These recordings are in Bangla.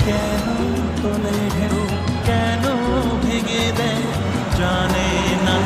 কেন তোলে ঢেউ, কেন ভেঙে দেয় জানে না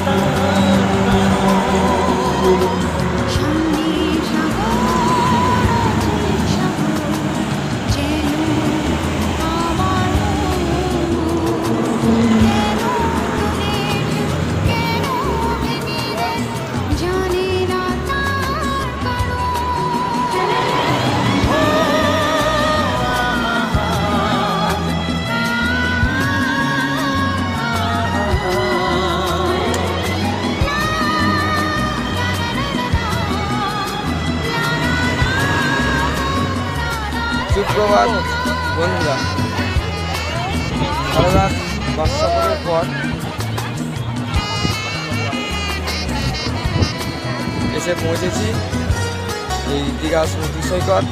সুপ্রভাত বন্ধুরা, সারা রাত বাস সফরের পর এসে পৌঁছেছি এই দীঘা সমুদ্র সৈকত।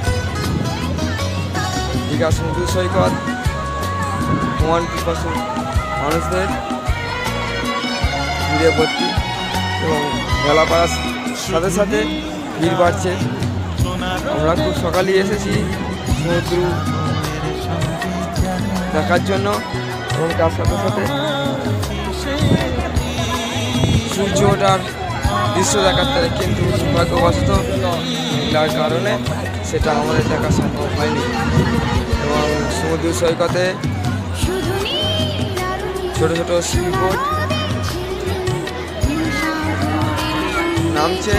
দীঘা সমুদ্র সৈকত ভ্রমণ পিপাসু মানুষদের ভিড়ে ভর্তি এবং বেলা বাড়ার সাথে সাথে ভিড় বাড়ছে। আমরা খুব সকালেই এসেছি সমুদ্র দেখার জন্য এবং তার সাথে সাথে সূর্য ওঠার দৃশ্য দেখাতে, কিন্তু দুর্ভাগ্যবশত যার কারণে সেটা আমাদের দেখা সম্ভব হয়নি। এবং সমুদ্র সৈকতে ছোট ছোট স্পিডবোট নামছে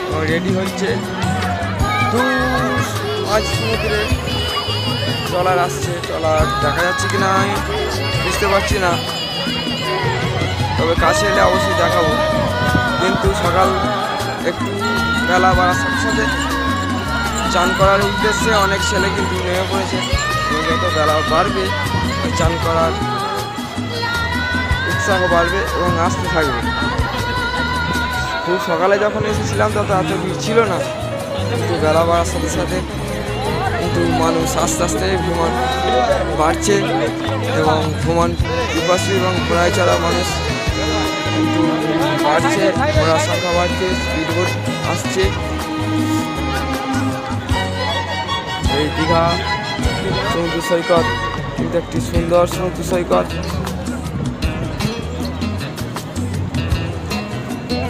এবং রেডি হচ্ছে। আজ সমুদ্রে ট্রলার আসছে, ট্রলার দেখা যাচ্ছে কিনা আমি বুঝতে পারছি না, তবে কাছে এলে অবশ্যই দেখাবো। কিন্তু সকাল একটু বেলা বাড়ার সাথে সাথে চান করার উদ্দেশ্যে অনেক ছেলে কিন্তু নেমে পড়েছে। যত বেলা বাড়বে চান করার উৎসাহ বাড়বে এবং আসতে থাকবে। খুব সকালে যখন এসেছিলাম তত এত ভিড় ছিল না, কিন্তু বেলা বাড়ার সাথে সাথে কিন্তু মানুষ আস্তে আস্তে ভ্রমণ বাড়ছে এবং ভ্রমণ পিপাসু এবং ঘোড়ায় চড়া মানুষ কিন্তু বাড়ছে, ঘোড়ার সংখ্যা বাড়ছে, স্পিডবোট আসছে। এই দীঘা সমুদ্র সৈকত কিন্তু একটি সুন্দর সমুদ্র সৈকত।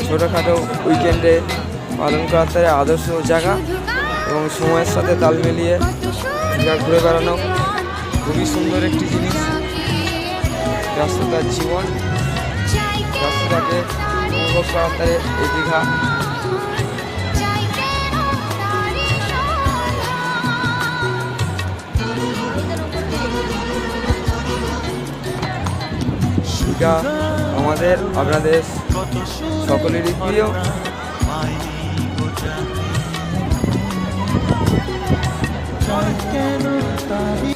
ছোটোখাটো উইকেন্ডে পালন করার আদর্শ জায়গা এবং সময়ের সাথে তাল মিলিয়ে দীঘা ঘুরে বেড়ানো খুবই সুন্দর একটি জিনিস। ব্যস্ততার জীবন, ব্যস্ততাকে উপভোগ করার এই দীঘা। দীঘা আমাদের আপনাদের সকলেরই প্রিয়।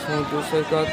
সমুদ্র সৈকত